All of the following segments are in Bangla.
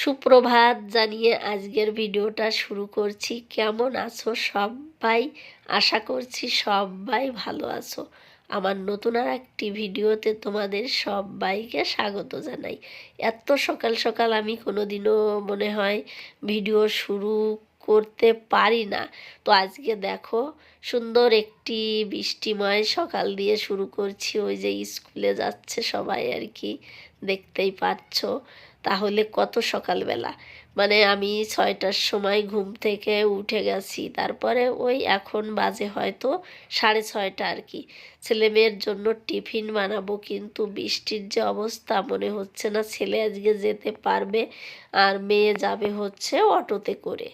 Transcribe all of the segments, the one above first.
সুপ্রভাত জানিয়ে আজকের ভিডিওটা শুরু করছি। কেমন আছো সবাই? আশা করছি সবাই ভালো আছো। আমার নতুন আর একটি ভিডিওতে তোমাদের সবাইকে স্বাগত জানাই। এত সকাল সকাল আমি কোনোদিনও মনে হয় ভিডিও শুরু করতে পারি না। তো আজকে দেখো সুন্দর একটি বৃষ্টিময় সকাল দিয়ে শুরু করছি। ওই যে স্কুলে যাচ্ছে সবাই আর কি, দেখতেই পাচ্ছ। তাহলে কত সকালবেলা, মানে আমি 6টার সময় ঘুম থেকে উঠে গেছি। তারপরে ওই এখন বাজে হয়তো 6:30 আর কি। ছেলে মেয়ের জন্য টিফিন বানাবো, কিন্তু বৃষ্টির যে অবস্থা মনে হচ্ছে না ছেলে আজকে যেতে পারবে, আর মেয়ে যাবে হচ্ছে অটোতে করে।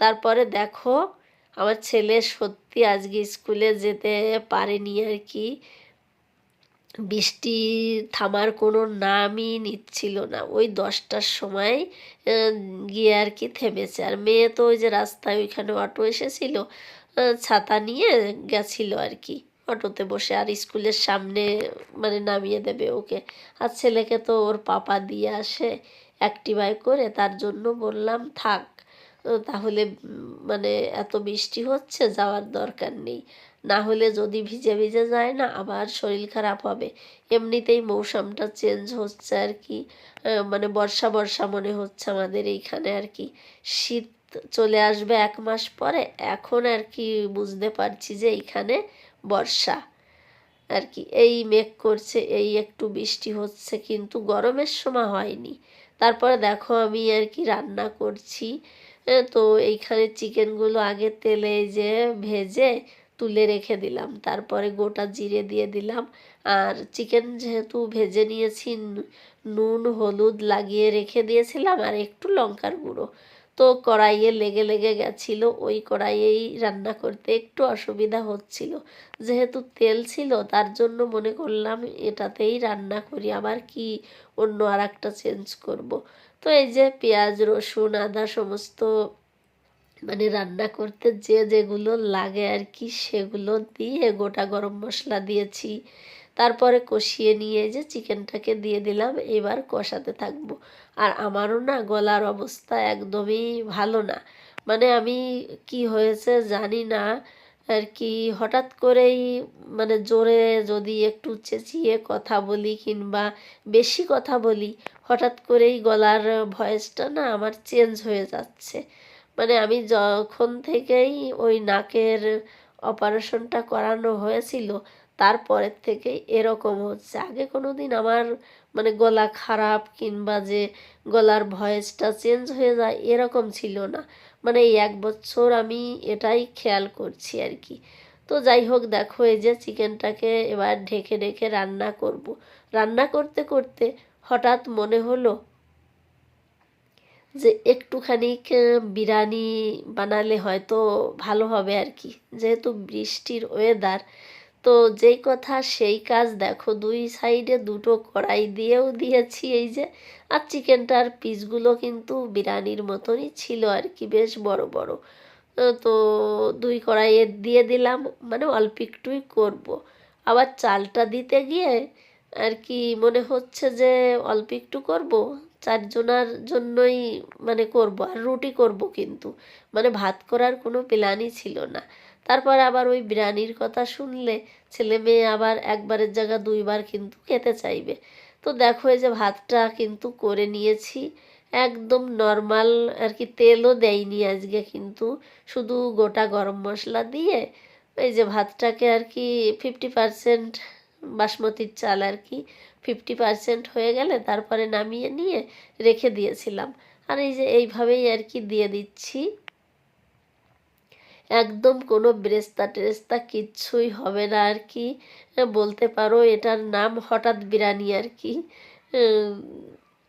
তারপরে দেখো আমার ছেলে সত্যি আজকে স্কুলে যেতে পারেনি আর কি। বৃষ্টি থামার কোনো নামই নিচ্ছিল না। ওই 10টার সময় গিয়ে আর কি থেমেছে। আর মেয়ে তো ওই যে রাস্তায় ওইখানে অটো এসেছিল, ছাতা নিয়ে গেছিল আর কি, অটোতে বসে। আর স্কুলের সামনে মানে নামিয়ে দেবে ওকে। আর ছেলেকে তো ওর পাপা দিয়ে আসে অ্যাক্টিভায় করে, তার জন্য বললাম থাক। তাহলে মানে এত বৃষ্টি হচ্ছে, যাওয়ার দরকার নেই। না হলে যদি ভিজে ভিজে যায় না আবার শরীর খারাপ হবে। এমনিতেই মৌসুমটা চেঞ্জ হচ্ছে আর কি, মানে বর্ষা বর্ষা মনে হচ্ছে আমাদের এইখানে আর কি। শীত চলে আসবে 1 মাস পরে, এখন আর কি বুঝতে পারছি যে এইখানে বর্ষা আর কি। এই মেঘ করছে, এই একটু বৃষ্টি হচ্ছে, কিন্তু গরমের সময় হয়নি। তারপরে দেখো আমি আর কি রান্না করছি। তো এইখানে চিকেনগুলো আগে তেলে যে ভেজে তুলে রেখে দিলাম, তারপরে গোটা জিরে দিয়ে দিলাম। আর চিকেন যেহেতু ভেজে নিয়েছি, নুন হলুদ লাগিয়ে রেখে দিয়েছিলাম, আর একটু লঙ্কার গুঁড়ো। তো কড়াইয়ে লেগে লেগে গেছিলো, ওই কড়াইয়েই রান্না করতে একটু অসুবিধা হচ্ছিল। যেহেতু তেল ছিল তার জন্য মনে করলাম এটাতেই রান্না করি, আবার কি অন্য আর একটা চেঞ্জ করব। তো এই যে পেঁয়াজ রসুন আদা সমস্ত মানে রান্না করতে যে যেগুলো লাগে আর কি সেগুলো দিয়ে গোটা গরম মশলা দিয়েছি। তারপরে কষিয়ে নিয়ে যে চিকেনটাকে দিয়ে দিলাম, এবার কষাতে থাকবো। আর আমারও না গলার অবস্থা একদমই ভালো না, মানে আমি কি হয়েছে জানি না আর কি, হঠাৎ করেই মানে জোরে যদি একটু চেঁচিয়ে কথা বলি কিংবা বেশি কথা বলি, হঠাৎ করেই গলার ভয়েসটা না আমার চেঞ্জ হয়ে যাচ্ছে। মানে আমি যখন থেকেই ওই নাকের অপারেশনটা করানো হয়েছিল তারপরের থেকেই এরকম হচ্ছে। আগে কোনো দিন আমার মানে গলা খারাপ কিংবা যে গলার ভয়েসটা চেঞ্জ হয়ে যায় এরকম ছিল না। মানে এই 1 বছর আমি এটাই খেয়াল করছি আর কি। তো যাই হোক দেখো এই যে চিকেনটাকে এবার ঢেকে ঢেকে রান্না করব। রান্না করতে করতে হঠাৎ মনে হলো যে একটুখানি বিরিয়ানি বানালে হয়তো ভালো হবে আর কি, যেহেতু বৃষ্টির ওয়েদার। তো যেই কথা সেই কাজ, দেখো 2 সাইডে 2টো কড়াই দিয়েও দিয়েছি এই যে। আর চিকেনটার পিসগুলো কিন্তু বিরিয়ানির মতনই ছিল আর কি, বেশ বড় বড়। তো 2 কড়াইয়ে দিয়ে দিলাম, মানে অল্প একটুই করব। আবার চালটা দিতে গিয়ে আর কি মনে হচ্ছে যে অল্প একটু করব, 4 জনার জন্যই মানে করব, আর রুটি করব, কিন্তু মানে ভাত করার কোনো প্ল্যানই ছিল না। তারপর আবার ওই বিরিয়ানির কথা শুনলে ছেলে মেয়ে আবার একবারের জায়গা 2বার কিন্তু খেতে চাইবে। তো দেখো এই যে ভাতটা কিন্তু করে নিয়েছি, একদম নর্মাল আর কি, তেলও দেয়নি আজকে, কিন্তু শুধু গোটা গরম মশলা দিয়ে এই যে ভাতটাকে আর কি 50% বাসমতির চাল আর কি, 50% হয়ে গেলে তারপরে নামিয়ে নিয়ে রেখে দিয়েছিলাম। আর এই যে এইভাবেই আর কি দিয়ে দিচ্ছি, একদম কোনো বেরেস্তা টেরেস্তা কিচ্ছুই হবে না আর কি। বলতে পারো এটার নাম হঠাৎ বিরিয়ানি আর কি। উম,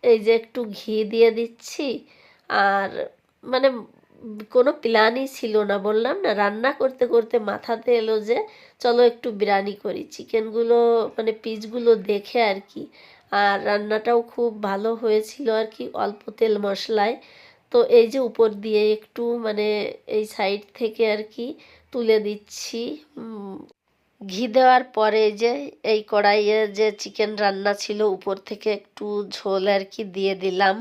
এই যে একটু ঘি দিয়ে দিচ্ছি। আর মানে কোনো প্ল্যানই ছিল না, বললাম না রান্না করতে করতে মাথাতে এলো যে চলো একটু বিরিয়ানি করি, চিকেনগুলো মানে পিসগুলো দেখে আর কি। আর রান্নাটাও খুব ভালো হয়েছিল আর কি, অল্প তেল মশলায়। তো এই যে উপর দিয়ে একটু মানে এই সাইড থেকে আর কি তুলে দিচ্ছি ঘি দেওয়ার পরে। যে এই কড়াইয়ে যে চিকেন রান্না ছিল উপর থেকে একটু ঝোল আর কি দিয়ে দিলাম।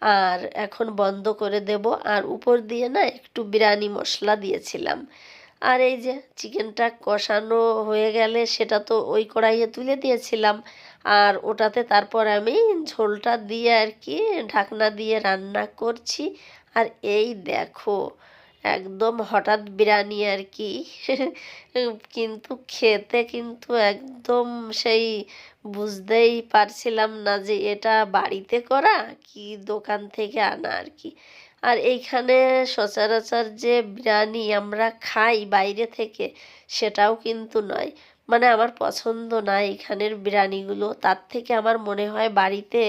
আর এখন বন্ধ করে দেব। আর উপর দিয়ে না একটু বিরিয়ানি মশলা দিয়েছিলাম। আর এই যে চিকেনটা কষানো হয়ে গেলে সেটা তো ওই কড়াইয়ে তুলে দিয়েছিলাম, আর ওটাতে তারপর আমি ঝোলটা দিয়ে আর কি ঢাকনা দিয়ে রান্না করছি। আর এই দেখো একদম হঠাৎ বিরিয়ানি আর কি কিন্তু খেতে কিন্তু একদম সেই বুঝতেই পারছিলাম না যে এটা বাড়িতে করা কি দোকান থেকে আনা আর কি। আর এইখানে সচরাচর যে বিরিয়ানি আমরা খাই বাইরে থেকে সেটাও কিন্তু নয়, মানে আমার পছন্দ না এখানের বিরিয়ানিগুলো। তার থেকে আমার মনে হয় বাড়িতে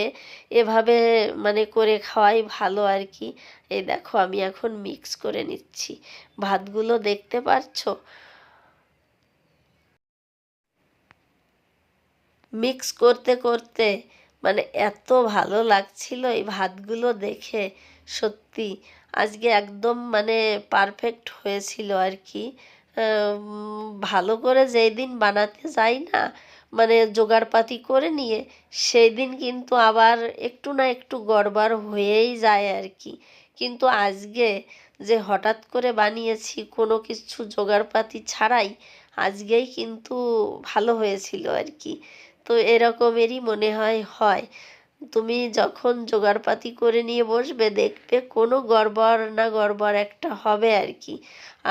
এভাবে মানে করে খাওয়াই ভালো আর কি। এই দেখো আমি এখন মিক্স করে নিচ্ছি ভাতগুলো, দেখতে পারছো মিক্স করতে করতে মানে এত ভালো লাগছিল এই ভাতগুলো দেখে। সত্যি আজকে একদম মানে পারফেক্ট হয়েছিল আর কি। ভালো করে যেই দিন বানাতে যাই না মানে জোগাড়পাতি করে নিয়ে, সেই দিন কিন্তু আবার একটু না একটু গড়বড় হয়েই যায় আর কি। কিন্তু আজকে যে হঠাৎ করে বানিয়েছি কোনো কিছু জোগাড়পাতি ছাড়াই, আজকেই কিন্তু ভালো হয়েছিল আর কি। তো এরকমেরই মনে হয় হয়। তুমি যখন জোগাড়পাতি করে নিয়ে বসবে দেখবে কোনো গড়বড় না গড়বড় একটা হবে আর কি।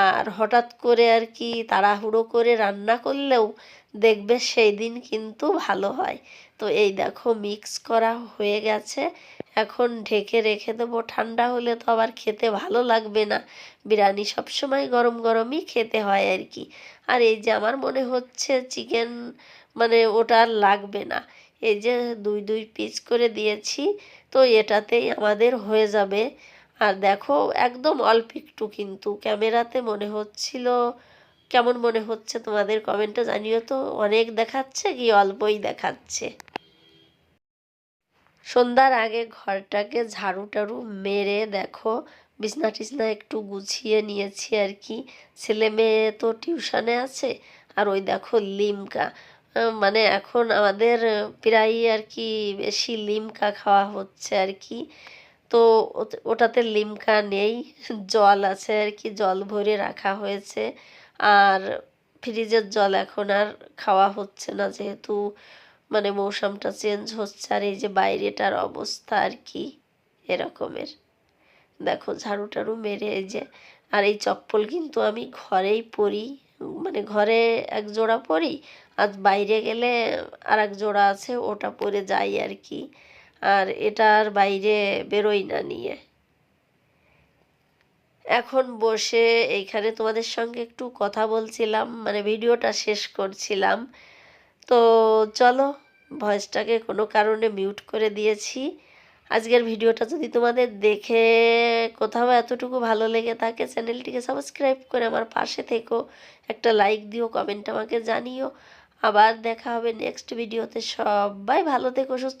আর হঠাৎ করে আর কি তাড়াহুড়ো করে রান্না করলেও দেখবে সেই দিন কিন্তু ভালো হয়। তো এই দেখো মিক্স করা হয়ে গেছে, এখন ঢেকে রেখে দেবো। ঠান্ডা হলে তো আবার খেতে ভালো লাগবে না, বিরিয়ানি সবসময় গরম গরমই খেতে হয় আর কি। আর এই যে আমার মনে হচ্ছে চিকেন মানে ওটা আর লাগবে না, এই যে দুই দুই পিস করে দিয়েছি, তো এটাতেই আমাদের হয়ে যাবে। আর দেখো একদম অল্প একটু, কিন্তু ক্যামেরাতে মনে হচ্ছিল কেমন মনে হচ্ছে তোমাদের কমেন্টে জানিও তো, অনেক দেখাচ্ছে কি অল্পই দেখাচ্ছে। সন্ধ্যার আগে ঘরটাকে ঝাড়ু টাড়ু মেরে দেখো বিছনা টিছনা একটু গুছিয়ে নিয়েছি আর কি। ছেলে মেয়ে তো টিউশনে আছে। আর ওই দেখো লিমকা, মানে এখন আমাদের প্রায়ই আর কি বেশি লিমকা খাওয়া হচ্ছে আর কি। তো ওটাতে লিমকা নেই, জল আছে আর কি, জল ভরে রাখা হয়েছে। আর ফ্রিজের জল এখন আর খাওয়া হচ্ছে না, যেহেতু মানে মৌসুমটা চেঞ্জ হচ্ছে। আর এই যে বাইরেটার অবস্থা আর কি এরকমের, দেখো ঝাড়ু টাড়ু মেরে এই যে। আর এই চপ্পল কিন্তু আমি ঘরেই পরি, মানে ঘরে এক জোড়া পরি, আর বাইরে গেলে আর এক জোড়া আছে ওটা পরে যাই আর কি। আর এটার বাইরে বেরোই না নিয়ে। এখন বসে এইখানে তোমাদের সঙ্গে একটু কথা বলছিলাম, মানে ভিডিওটা শেষ করছিলাম। তো চলো, ভয়েসটাকে কোনো কারণে মিউট করে দিয়েছি। আজকের ভিডিওটা যদি তোমাদের দেখে কোথাও এতটুকু ভালো লেগে থাকে, চ্যানেলটিকে সাবস্ক্রাইব করে আমার পাশে থেকো, একটা লাইক দিও, কমেন্ট আমাকে জানিও। আবার দেখা হবে নেক্সট ভিডিওতে। সবাই ভালো থেকো, সুস্থ